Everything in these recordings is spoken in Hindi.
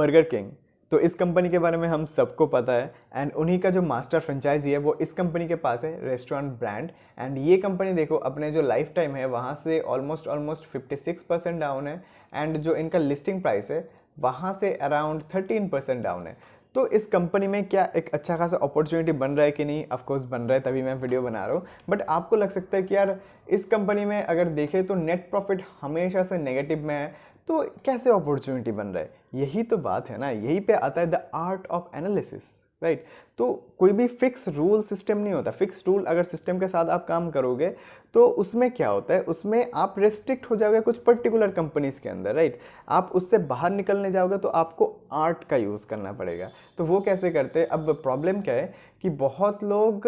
Burger king. तो इस कंपनी के बारे में हम सबको पता है एंड उन्हीं का जो मास्टर फ्रेंचाइजी है वो इस कंपनी के पास है, रेस्टोरेंट ब्रांड। एंड ये कंपनी देखो अपने जो लाइफ टाइम है वहाँ से ऑलमोस्ट ऑलमोस्ट 56% डाउन है एंड जो इनका लिस्टिंग प्राइस है वहाँ से अराउंड 13% डाउन है। तो इस कंपनी में क्या एक अच्छा खासा अपॉर्चुनिटी बन रहा है कि नहीं? ऑफ कोर्स बन रहा है, तभी मैं वीडियो बना रहा हूँ। बट आपको लग सकता है कि यार इस कंपनी में अगर देखें तो नेट प्रॉफिट हमेशा से नेगेटिव में है, तो कैसे अपॉर्चुनिटी बन रहा है? यही तो बात है ना, यही पे आता है the art of analysis, right? तो कोई भी फिक्स रूल सिस्टम नहीं होता। फिक्स रूल अगर सिस्टम के साथ आप काम करोगे तो उसमें क्या होता है, उसमें आप रेस्ट्रिक्ट हो जाओगे कुछ पर्टिकुलर कंपनीज के अंदर, राइट? आप उससे बाहर निकलने जाओगे तो आपको आर्ट का यूज़ करना पड़ेगा। तो वो कैसे करते हैं? अब प्रॉब्लम क्या है कि बहुत लोग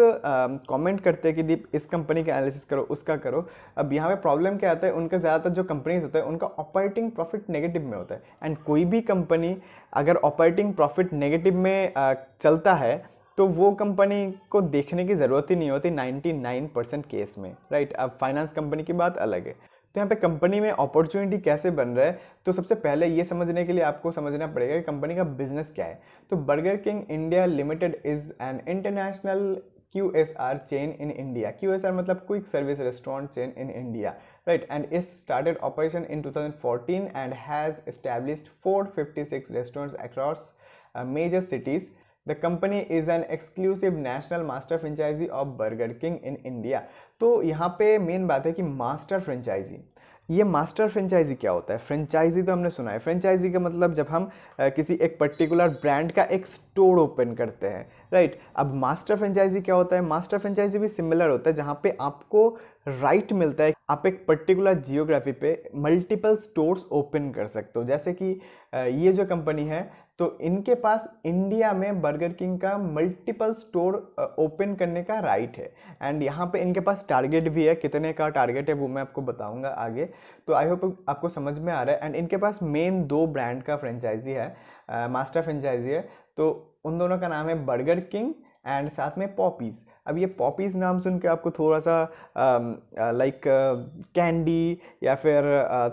कमेंट करते हैं कि दीप इस कंपनी का एनालिसिस करो, उसका करो। अब यहाँ पे प्रॉब्लम क्या आता है, उनका ज़्यादातर जो कंपनीज होता है उनका ऑपरेटिंग प्रॉफिट नेगेटिव में होता है। एंड कोई भी कंपनी अगर ऑपरेटिंग प्रॉफिट नेगेटिव में चलता है तो वो कंपनी को देखने की ज़रूरत ही नहीं होती 99% केस में, राइट? अब फाइनेंस कंपनी की बात अलग है। तो यहाँ पे कंपनी में अपॉर्चुनिटी कैसे बन रहा है, तो सबसे पहले ये समझने के लिए आपको समझना पड़ेगा कि कंपनी का बिजनेस क्या है। तो burger king India limited is an international QSR chain in India. QSR मतलब quick service restaurant chain in India, right? And it started operation in 2014 and has established 456 restaurants across major cities. The company is an exclusive national master franchisee of Burger King in India. तो यहाँ पे मेन बात है कि मास्टर फ्रेंचाइजी। ये मास्टर फ्रेंचाइजी क्या होता है? फ्रेंचाइजी तो हमने सुना है। फ्रेंचाइजी का मतलब जब हम किसी एक पर्टिकुलर ब्रांड का एक स्टोर ओपन करते हैं, राइट? अब मास्टर फ्रेंचाइजी क्या होता है? मास्टर फ्रेंचाइजी भी सिमिलर होता है, जहाँ पे आपको राइट मिलता है, आप एक पर्टिकुलर जियोग्राफी पे मल्टीपल स्टोर्स ओपन कर सकते हो। जैसे कि ये जो कंपनी है तो इनके पास इंडिया में बर्गर किंग का मल्टीपल स्टोर ओपन करने का राइट है। एंड यहाँ पे इनके पास टारगेट भी है, कितने का टारगेट है वो मैं आपको बताऊंगा आगे। तो आई होप आपको समझ में आ रहा है। एंड इनके पास मेन 2 ब्रांड का फ्रेंचाइजी है, मास्टर फ्रेंचाइजी है। तो उन दोनों का नाम है बर्गर किंग एंड साथ में पॉपीज़। अब ये पॉपीज़ नाम सुन के आपको थोड़ा सा लाइक कैंडी या फिर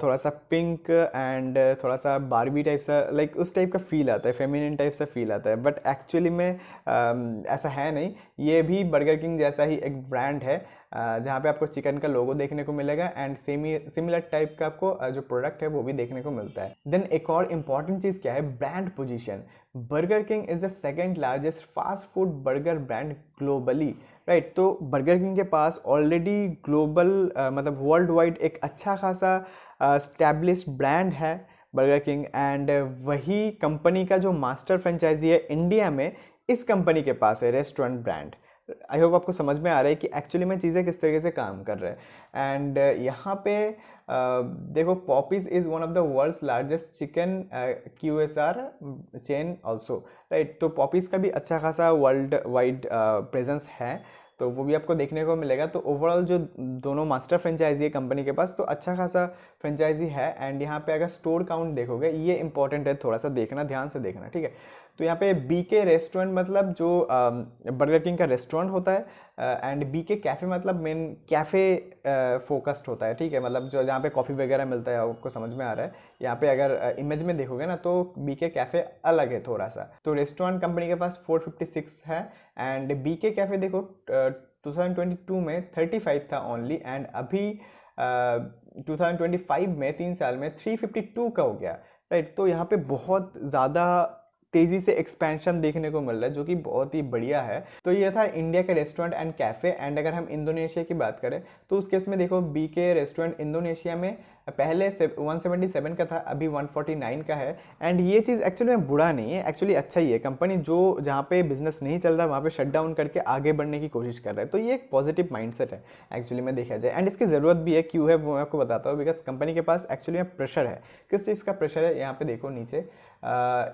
थोड़ा सा पिंक एंड थोड़ा सा बारबी टाइप सा, लाइक उस टाइप का फील आता है, फेमिनिन टाइप सा फील आता है। बट एक्चुअली में ऐसा है नहीं। ये भी बर्गर किंग जैसा ही एक ब्रांड है जहाँ पे आपको चिकन का लोगो देखने को मिलेगा एंड सिमिलर टाइप का आपको जो प्रोडक्ट है वो भी देखने को मिलता है। देन एक और इम्पॉर्टेंट चीज़ क्या है? Brand position. Burger king is the second largest fast food burger brand globally, right? तो बर्गर किंग के पास ऑलरेडी ग्लोबल मतलब वर्ल्ड वाइड एक अच्छा खासा स्टैब्लिश्ड ब्रांड है बर्गर किंग। एंड वही कंपनी का जो मास्टर फ्रेंचाइजी है इंडिया में, इस कंपनी के पास है रेस्टोरेंट ब्रांड। आई होप आपको समझ में आ रहा है कि एक्चुअली में चीज़ें किस तरीके से काम कर रहे हैं। एंड यहाँ पे देखो, Popeyes is one of the world's largest chicken QSR chain also, right? तो पॉपीज का भी अच्छा खासा वर्ल्ड वाइड प्रेजेंस है, तो वो भी आपको देखने को मिलेगा। तो ओवरऑल जो दोनों मास्टर फ्रेंचाइजी है कंपनी के पास, तो अच्छा खासा फ्रेंचाइजी है। एंड यहाँ पे अगर स्टोर काउंट देखोगे, ये इंपॉर्टेंट है, थोड़ा सा देखना, ध्यान से देखना, ठीक है? तो यहाँ पे BK रेस्टोरेंट मतलब जो बर्गर किंग का रेस्टोरेंट होता है, एंड BK कैफ़े मतलब मेन कैफ़े फोकस्ड होता है, ठीक है? मतलब जो जहाँ पे कॉफ़ी वगैरह मिलता है, आपको समझ में आ रहा है। यहाँ पे अगर इमेज में देखोगे ना तो BK कैफ़े अलग है थोड़ा सा। तो रेस्टोरेंट कंपनी के पास 456 है एंड BK कैफ़े देखो 2022 में 35 था ओनली, एंड अभी 2025 में 3 साल में 352 का हो गया, राइट? तो यहाँ पे बहुत ज़्यादा तेज़ी से एक्सपेंशन देखने को मिल रहा है, जो कि बहुत ही बढ़िया है। तो ये था इंडिया के रेस्टोरेंट एंड कैफ़े। एंड अगर हम इंडोनेशिया की बात करें तो उस केस में देखो, BK रेस्टोरेंट इंडोनेशिया में पहले 177 का था, अभी 149 का है। एंड ये चीज़ एक्चुअली में बुरा नहीं है, एक्चुअली अच्छा ही है। कंपनी जो जहाँ पे बिजनेस नहीं चल रहा वहाँ पे शट डाउन करके आगे बढ़ने की कोशिश कर रहा है, तो ये एक पॉजिटिव माइंडसेट है एक्चुअली में देखा जाए। एंड इसकी ज़रूरत भी है, क्यों है वो मैं आपको बताता हूँ। बिकॉज कंपनी के पास एक्चुअली में प्रेशर है। किस चीज़ का प्रेशर है? यहाँ पे देखो नीचे,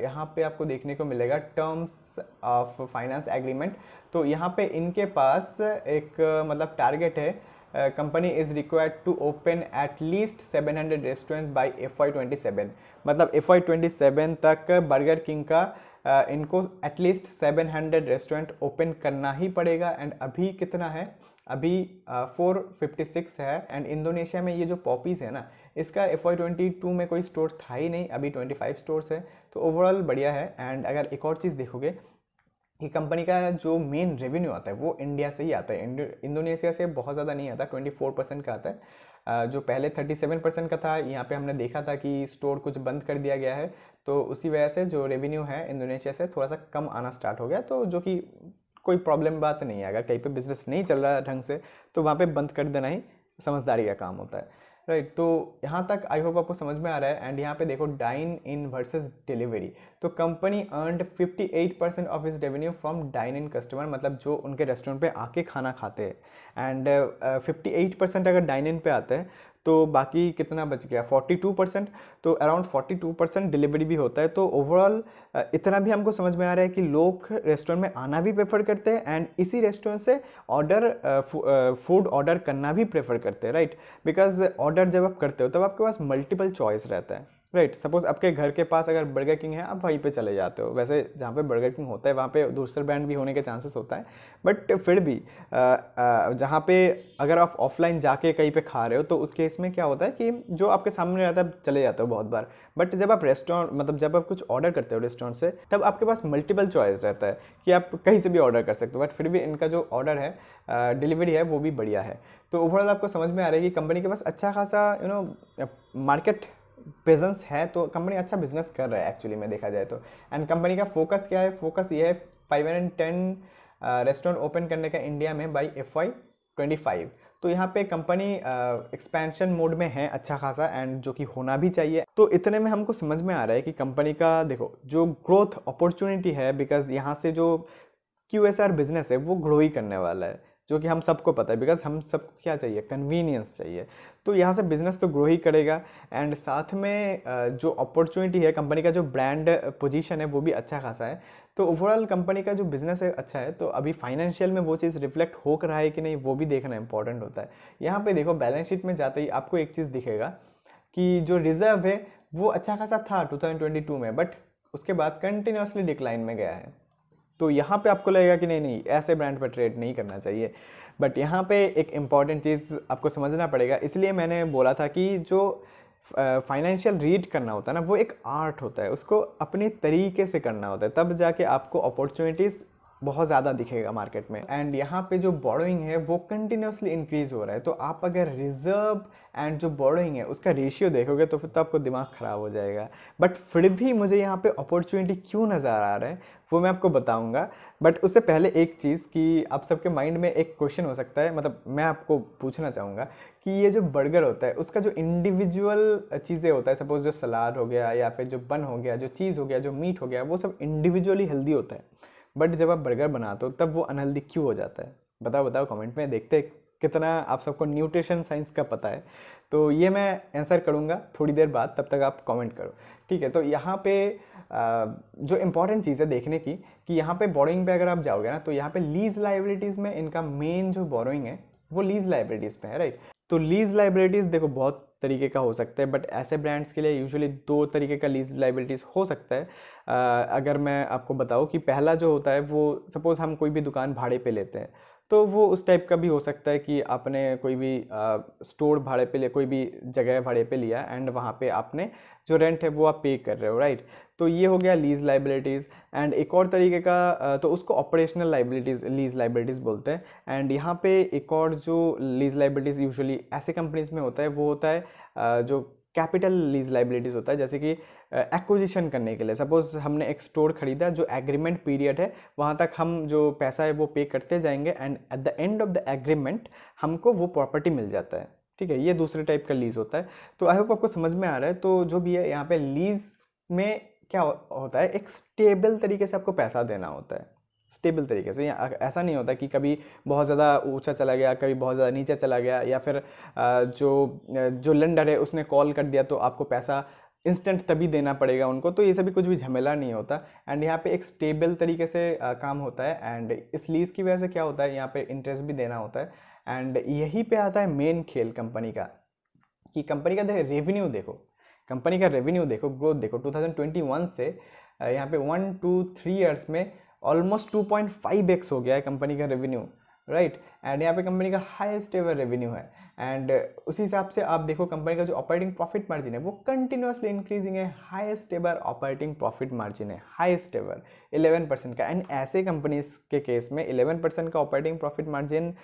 यहाँ पे आपको देखने को मिलेगा टर्म्स ऑफ फाइनेंस एग्रीमेंट। तो यहाँ पे इनके पास एक मतलब टारगेट है, company is required to open at least 700 restaurant by FY27। मतलब FY27 तक बर्गर किंग का इनको एटलीस्ट 700 रेस्टोरेंट ओपन करना ही पड़ेगा। एंड अभी कितना है? अभी 456 है। एंड इंडोनेशिया में ये जो पॉपीज़ है ना, इसका FY22 में कोई स्टोर था ही नहीं, अभी 25 स्टोर्स है, तो ओवरऑल बढ़िया है। एंड अगर एक और चीज़ देखोगे कि कंपनी का जो मेन रेवेन्यू आता है वो इंडिया से ही आता है, इंडोनेशिया से बहुत ज़्यादा नहीं आता, 24% का आता है। जो पहले 37% का था, यहाँ पे हमने देखा था कि स्टोर कुछ बंद कर दिया गया है, तो उसी वजह से जो रेवेन्यू है इंडोनेशिया से थोड़ा सा कम आना स्टार्ट हो गया, तो जो कि कोई प्रॉब्लम बात नहीं है। अगर कहीं पे बिजनेस नहीं चल रहा है ढंग से तो वहाँ पे बंद कर देना ही समझदारी का काम होता है, राइट। तो यहाँ तक आई होप आपको समझ में आ रहा है। एंड यहाँ पे देखो डाइन इन वर्सेस डिलीवरी, तो company earned 58% of its revenue from dine in customer, मतलब जो उनके रेस्टोरेंट पे आके खाना खाते हैं। एंड 58% अगर डाइन इन पे आते हैं तो बाकी कितना बच गया, 42%, तो अराउंड 42% डिलीवरी भी होता है। तो ओवरऑल इतना भी हमको समझ में आ रहा है कि लोग रेस्टोरेंट में आना भी प्रेफर करते हैं एंड इसी रेस्टोरेंट से फूड ऑर्डर करना भी प्रेफर करते हैं, राइट। बिकॉज ऑर्डर जब आप करते हो तब आपके पास मल्टीपल चॉइस रहता है, राइट। सपोज आपके घर के पास अगर बर्गर किंग है, आप वहीं पे चले जाते हो। वैसे जहाँ पे बर्गर किंग होता है वहाँ पे दूसरे ब्रांड भी होने के चांसेस होता है, बट फिर भी जहाँ पे अगर आप ऑफलाइन जाके कहीं पे खा रहे हो तो उस केस में क्या होता है कि जो आपके सामने रहता है चले जाते हो बहुत बार। बट जब आप रेस्टोरेंट, मतलब जब आप कुछ ऑर्डर करते हो रेस्टोरेंट से, तब आपके पास मल्टीपल चॉइस रहता है कि आप कहीं से भी ऑर्डर कर सकते हो। बट फिर भी इनका जो ऑर्डर है, डिलीवरी है, वो भी बढ़िया है। तो ओवरऑल आपको समझ में आ रहा है कि कंपनी के पास अच्छा खासा मार्केट प्रेजेंस है, तो कंपनी अच्छा बिजनेस कर रहा है एक्चुअली में देखा जाए तो। एंड कंपनी का फोकस क्या है, फोकस ये है 510 रेस्टोरेंट ओपन करने का इंडिया में बाई FY25। तो यहाँ पे कंपनी एक्सपेंशन मोड में है अच्छा खासा, एंड जो कि होना भी चाहिए। तो इतने में हमको समझ में आ रहा है कि कंपनी का देखो जो ग्रोथ अपॉर्चुनिटी है, बिकॉज यहाँ से जो QSR बिजनेस है वो ग्रो ही करने वाला है, जो कि हम सबको पता है। बिकॉज हम सबको क्या चाहिए, कन्वीनियंस चाहिए, तो यहाँ से बिजनेस तो ग्रो ही करेगा। एंड साथ में जो अपॉर्चुनिटी है, कंपनी का जो ब्रांड पोजीशन है वो भी अच्छा खासा है। तो ओवरऑल कंपनी का जो बिजनेस है अच्छा है। तो अभी फाइनेंशियल में वो चीज़ रिफ्लेक्ट हो रहा है कि नहीं, वो भी देखना इंपॉर्टेंट होता है। यहाँ पे देखो बैलेंस शीट में जाते ही आपको एक चीज़ दिखेगा कि जो रिजर्व है वो अच्छा खासा था 2022 में, बट उसके बाद कंटिन्यूसली डिक्लाइन में गया है। तो यहाँ पे आपको लगेगा कि नहीं नहीं ऐसे ब्रांड पर ट्रेड नहीं करना चाहिए। बट यहाँ पे एक इम्पॉर्टेंट चीज़ आपको समझना पड़ेगा, इसलिए मैंने बोला था कि जो फाइनेंशियल रीड करना होता है ना, वो एक आर्ट होता है, उसको अपने तरीके से करना होता है, तब जाके आपको अपॉर्चुनिटीज़ बहुत ज़्यादा दिखेगा मार्केट में। एंड यहाँ पे जो बोरोइंग है वो कंटिन्यूसली इंक्रीज हो रहा है, तो आप अगर रिजर्व एंड जो बोरोइंग है उसका रेशियो देखोगे तो फिर तो आपको दिमाग ख़राब हो जाएगा। बट फिर भी मुझे यहाँ पे अपॉर्चुनिटी क्यों नज़र आ रहा है वो मैं आपको बताऊंगा। बट उससे पहले एक चीज़ कि आप सबके माइंड में एक क्वेश्चन हो सकता है, मतलब मैं आपको पूछना चाहूँगा कि ये जो बर्गर होता है उसका जो इंडिविजुअल चीज़ें होता है, सपोज जो सलाद हो गया या फिर जो बन हो गया, जो चीज़ हो गया, जो मीट हो गया, वो सब इंडिविजुअली हेल्दी होता है। बट जब आप बर्गर बनाते हो तब वो अनहेल्दी क्यों हो जाता है? बताओ बताओ कमेंट में, देखते हैं कितना आप सबको न्यूट्रिशन साइंस का पता है। तो ये मैं आंसर करूँगा थोड़ी देर बाद, तब तक आप कमेंट करो, ठीक है। तो यहाँ पे जो इम्पॉर्टेंट चीज़ है देखने की कि यहाँ पे बोरोइंग पे अगर आप जाओगे ना, तो यहाँ पे लीज लाइबिलिटीज़ में इनका मेन जो बोरोइंग है वो लीज लाइबिलिटीज़ पे है, राइट। तो लीज लाइबिलिटीज़ देखो बहुत तरीके का हो सकता है, बट ऐसे ब्रांड्स के लिए यूजुअली 2 तरीके का लीज लाइबिलिटीज़ हो सकता है। अगर मैं आपको बताऊँ कि पहला जो होता है वो, सपोज़ हम कोई भी दुकान भाड़े पे लेते हैं, तो वो उस टाइप का भी हो सकता है कि आपने कोई भी स्टोर भाड़े पे लिया, कोई भी जगह भाड़े पे लिया, एंड वहाँ पे आपने जो रेंट है वो आप पे कर रहे हो, राइट। तो ये हो गया लीज लाइबिलिटीज़। एंड एक और तरीके का तो उसको ऑपरेशनल लाइबिलिटीज़, लीज लाइबिलिटीज़ बोलते हैं। एंड यहाँ पे एक और जो लीज लाइबिलिटीज़ यूजुअली ऐसे कंपनीज में होता है वो होता है जो कैपिटल लीज लाइबिलिटीज़ होता है, जैसे कि एक्विजिशन करने के लिए। सपोज हमने एक स्टोर खरीदा, जो एग्रीमेंट पीरियड है वहाँ तक हम जो पैसा है वो पे करते जाएंगे, and at the end of the agreement हमको वो प्रॉपर्टी मिल जाता है, ठीक है। ये दूसरे टाइप का लीज होता है। तो आई होप आपको समझ में आ रहा है। तो जो भी है यहाँ पे लीज में क्या होता है, एक स्टेबल तरीके से आपको पैसा देना होता है, स्टेबल तरीके से। ऐसा नहीं होता कि कभी बहुत ज़्यादा ऊंचा चला गया, कभी बहुत ज़्यादा नीचे चला गया, या फिर जो लेंडर है उसने कॉल कर दिया तो आपको पैसा इंस्टेंट तभी देना पड़ेगा उनको। तो ये सभी कुछ भी झमेला नहीं होता। एंड यहाँ पे एक स्टेबल तरीके से काम होता है। एंड इस लीज की वजह से क्या होता है, यहाँ पे इंटरेस्ट भी देना होता है। एंड यहीं पे आता है मेन खेल कंपनी का, कि कंपनी का रेवेन्यू देखो, कंपनी का रेवेन्यू देखो, ग्रोथ देखो। 2021 से यहाँ पे 1 2 3 ईयर्स में ऑलमोस्ट 2.5x हो गया है कंपनी का रेवेन्यू, राइट। एंड यहाँ पे कंपनी का हाईएस्ट एवर रेवेन्यू है। एंड उसी हिसाब से आप देखो कंपनी का जो ऑपरेटिंग प्रॉफिट मार्जिन है वो कंटिन्यूसली इंक्रीजिंग है, highest ever operating profit margin है, हाईएस्ट एवर 11% का। एंड ऐसे कंपनीज के केस में 11% का ऑपरेटिंग प्रॉफिट मार्जिन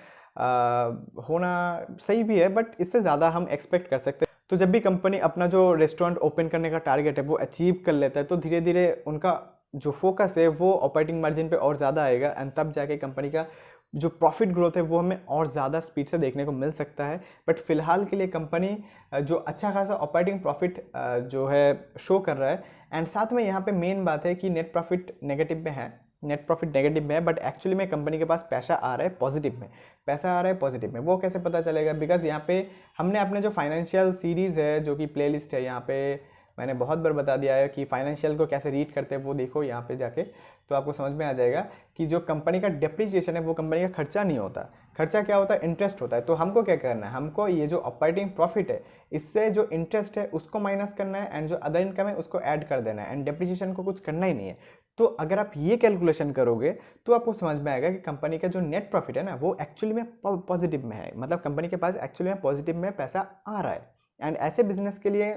होना सही भी है, बट इससे ज़्यादा हम एक्सपेक्ट कर सकते हैं। तो जब भी कंपनी अपना जो रेस्टोरेंट ओपन करने का टारगेट है वो अचीव कर लेता है तो धीरे धीरे उनका जो फोकस है वो ऑपरेटिंग मार्जिन पे और ज़्यादा आएगा, एंड तब जाके कंपनी का जो प्रॉफिट ग्रोथ है वो हमें और ज़्यादा स्पीड से देखने को मिल सकता है। बट फिलहाल के लिए कंपनी जो अच्छा खासा ऑपरेटिंग प्रॉफिट जो है शो कर रहा है, एंड साथ में यहाँ पे मेन बात है कि नेट प्रॉफिट नेगेटिव में है, नेट प्रॉफिट नेगेटिव में है, बट एक्चुअली में कंपनी के पास पैसा आ रहा है पॉजिटिव में, पैसा आ रहा है पॉजिटिव में। वो कैसे पता चलेगा? बिकॉज यहाँ पे हमने अपने जो फाइनेंशियल सीरीज़ है जो कि प्लेलिस्ट है, यहाँ पे मैंने बहुत बार बता दिया है कि फाइनेंशियल को कैसे रीड करते हैं, वो देखो यहाँ पे जाके तो आपको समझ में आ जाएगा कि जो कंपनी का डेप्रिसिएशन है वो कंपनी का खर्चा नहीं होता। खर्चा क्या होता है? इंटरेस्ट होता है। तो हमको क्या करना है? हमको ये जो ऑपरेटिंग प्रॉफिट है इससे जो इंटरेस्ट है उसको माइनस करना है, एंड जो अदर इनकम है उसको ऐड कर देना है, एंड डेप्रिसिएशन को कुछ करना ही नहीं है। तो अगर आप ये कैलकुलेशन करोगे तो आपको समझ में आएगा कि कंपनी का जो नेट प्रॉफिट है ना वो एक्चुअली में पॉजिटिव में है, मतलब कंपनी के पास एक्चुअली में पॉजिटिव में पैसा आ रहा है। एंड ऐसे बिजनेस के लिए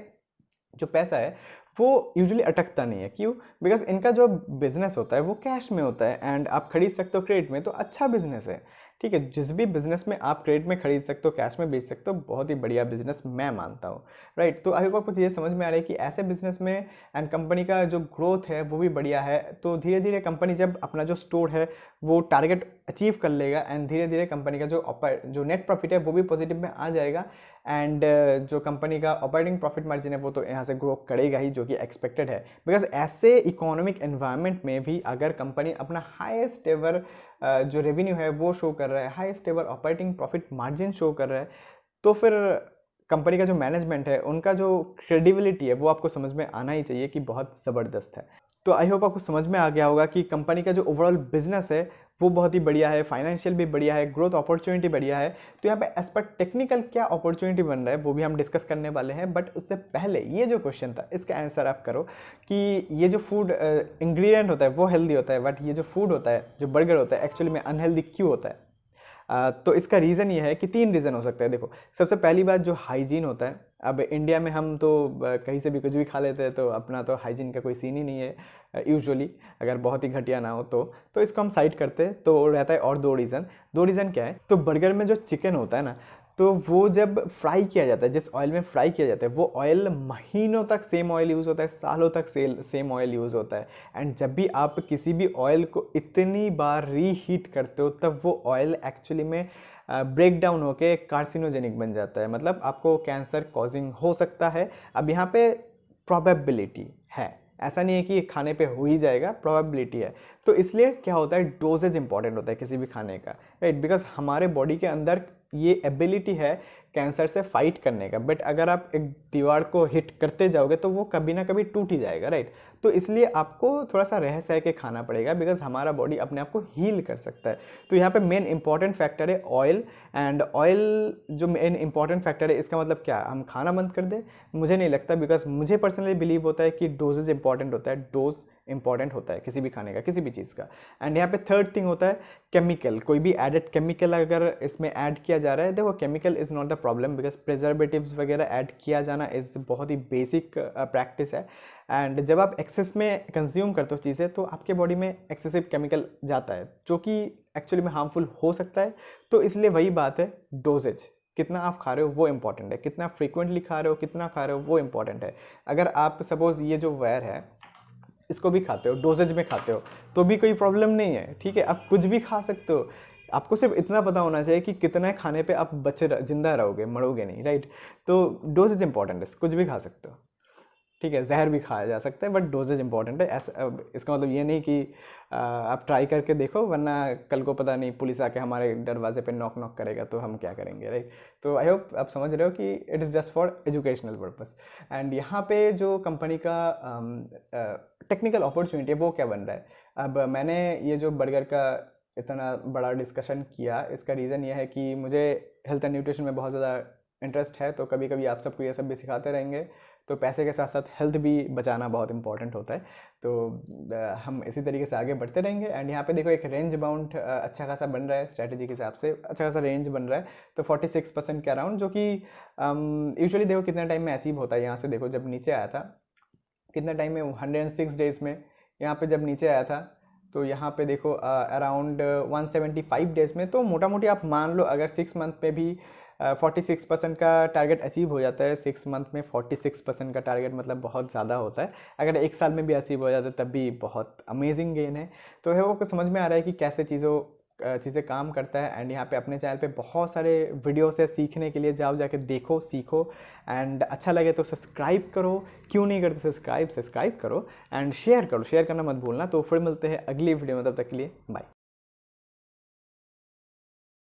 जो पैसा है वो यूजुअली अटकता नहीं है। क्यों? बिकॉज इनका जो बिजनेस होता है वो कैश में होता है, एंड आप खरीद सकते हो क्रेडिट में, तो अच्छा बिजनेस है। ठीक है, जिस भी बिजनेस में आप क्रेडिट में खरीद सकते हो, कैश में बेच सकते हो, बहुत ही बढ़िया बिजनेस मैं मानता हूँ। राइट, तो आई होप आपको ये समझ में आ रहा है कि ऐसे बिजनेस में एंड कंपनी का जो ग्रोथ है वो भी बढ़िया है। तो धीरे धीरे कंपनी जब अपना जो स्टोर है वो टारगेट अचीव कर लेगा, एंड धीरे धीरे कंपनी का जो नेट प्रॉफिट है वो भी पॉजिटिव में आ जाएगा, एंड जो कंपनी का ऑपरेटिंग प्रॉफिट मार्जिन है वो तो यहाँ से ग्रो करेगा ही, जो कि एक्सपेक्टेड है। बिकॉज ऐसे इकोनॉमिक एनवायरनमेंट में भी अगर कंपनी अपना हाईएस्ट एवर जो रेवेन्यू है वो शो कर रहा है, highest ever operating profit margin show कर रहा है, तो फिर कंपनी का जो मैनेजमेंट है उनका जो क्रेडिबिलिटी है वो आपको समझ में आना ही चाहिए कि बहुत ज़बरदस्त है। तो आई होप आपको समझ में आ गया होगा कि कंपनी का जो ओवरऑल बिजनेस है वो बहुत ही बढ़िया है, फाइनेंशियल भी बढ़िया है, ग्रोथ अपॉर्चुनिटी बढ़िया है। तो यहाँ पे एज पर टेक्निकल क्या अपॉर्चुनिटी बन रहा है वो भी हम डिस्कस करने वाले हैं, बट उससे पहले ये जो क्वेश्चन था इसका आंसर आप करो कि ये जो फूड इंग्रेडिएंट होता है वो हेल्दी होता है, बट ये जो फूड होता है, जो बर्गर होता है, एक्चुअली में अनहेल्दी क्यों होता है? तो इसका रीज़न ये है कि 3 रीज़न हो सकते हैं। देखो, सबसे पहली बात जो हाइजीन होता है, अब इंडिया में हम तो कहीं से भी कुछ भी खा लेते हैं, तो अपना तो हाइजीन का कोई सीन ही नहीं है यूजुअली, अगर बहुत ही घटिया ना हो तो इसको हम साइड करते हैं। तो रहता है और 2 रीज़न क्या है? तो बर्गर में जो चिकन होता है ना, तो वो जब फ्राई किया जाता है, जिस ऑयल में फ्राई किया जाता है वो ऑयल महीनों तक सेम ऑयल यूज़ होता है, सालों तक सेम ऑयल यूज़ होता है। एंड जब भी आप किसी भी ऑयल को इतनी बार रीहीट करते हो तब वो ऑयल एक्चुअली में ब्रेक डाउन होके कार्सिनोजेनिक बन जाता है, मतलब आपको कैंसर कॉजिंग हो सकता है। अब यहाँ पे प्रोबेबिलिटी है, ऐसा नहीं है कि खाने पे हो ही जाएगा, प्रोबेबिलिटी है। तो इसलिए क्या होता है, डोजेज इंपॉर्टेंट होता है किसी भी खाने का, राइट? बिकॉज हमारे बॉडी के अंदर ये एबिलिटी है कैंसर से फाइट करने का, बट अगर आप एक दीवार को हिट करते जाओगे तो वो कभी ना कभी टूट ही जाएगा, राइट? तो इसलिए आपको थोड़ा सा रह सह के खाना पड़ेगा, बिकॉज हमारा बॉडी अपने आप को हील कर सकता है। तो यहाँ पे मेन इंपॉर्टेंट फैक्टर है ऑयल, एंड ऑयल जो मेन इंपॉर्टेंट फैक्टर है, इसका मतलब क्या, हम खाना बंद कर दें? मुझे नहीं लगता, बिकॉज मुझे पर्सनली बिलीव होता है कि डोजेज इंपॉर्टेंट होता है, डोज इंपॉर्टेंट होता है किसी भी खाने का, किसी भी चीज़ का। एंड यहाँ पे थर्ड थिंग होता है केमिकल, कोई भी एडेड केमिकल अगर इसमें ऐड किया जा रहा है। देखो, chemical is not the problem, because preservatives वगैरह ऐड किया जाना इज़ बहुत ही बेसिक प्रैक्टिस है। एंड जब आप एक्सेस में कंज्यूम करते हो चीज़ें तो आपके बॉडी में एक्सेसिव केमिकल जाता है, जो कि एक्चुअली में हार्मफुल हो सकता है। तो इसलिए वही बात है, डोजेज कितना आप खा रहे हो वो इंपॉर्टेंट है, कितना फ्रीक्वेंटली खा रहे हो, कितना खा रहे हो वो इंपॉर्टेंट है। अगर आप सपोज ये जो वायर है इसको भी खाते हो, डोजेज में खाते हो, तो भी कोई प्रॉब्लम नहीं है, ठीक है? आप कुछ भी खा सकते हो, आपको सिर्फ इतना पता होना चाहिए कि कितना खाने पे आप जिंदा रहोगे, मरोगे नहीं, राइट? तो डोजेज इंपॉर्टेंट है, कुछ भी खा सकते हो, ठीक है? जहर भी खाया जा सकता है, बट डोजेज इंपॉर्टेंट है। ऐसा इसका मतलब ये नहीं कि आप ट्राई करके देखो, वरना कल को पता नहीं पुलिस आके हमारे दरवाजे पे नॉक करेगा तो हम क्या करेंगे, राइट? तो आई होप आप समझ रहे हो कि it is just for educational purpose. And यहाँ पे जो कंपनी का टेक्निकल अपॉर्चुनिटी है वो क्या बन रहा है? अब मैंने ये जो बर्गर का इतना बड़ा डिस्कशन किया, इसका रीज़न ये है कि मुझे हेल्थ एंड न्यूट्रिशन में बहुत ज़्यादा इंटरेस्ट है, तो कभी कभी आप सबको ये सब भी सिखाते रहेंगे। तो पैसे के साथ साथ हेल्थ भी बचाना बहुत इंपॉर्टेंट होता है। तो हम इसी तरीके से आगे बढ़ते रहेंगे। एंड यहाँ पे देखो एक रेंज बाउंड अच्छा खासा बन रहा है, स्ट्रैटेजी के हिसाब से अच्छा खासा रेंज बन रहा है। तो 46% के अराउंड, जो कि यूजुअली देखो कितने टाइम में अचीव होता है। यहाँ से देखो जब नीचे आया था कितने टाइम में, 106 डेज में यहाँ पे जब नीचे आया था, तो यहाँ पे देखो अराउंड 175 डेज में। तो मोटा मोटी आप मान लो अगर 6 मंथ में भी 46% का टारगेट अचीव हो जाता है, 6 मंथ में 46% का टारगेट मतलब बहुत ज़्यादा होता है। अगर 1 साल में भी अचीव हो जाता है तब भी बहुत अमेजिंग गेन है। तो है वो समझ में आ रहा है कि कैसे चीज़ें काम करता है। एंड यहाँ पे अपने चैनल पे बहुत सारे वीडियोस है सीखने के लिए, जाओ जाके देखो सीखो। एंड अच्छा लगे तो सब्सक्राइब करो, क्यों नहीं करते सब्सक्राइब करो एंड शेयर करो, शेयर करना मत भूलना। तो फिर मिलते हैं अगली वीडियो में, तब तक के लिए बाय।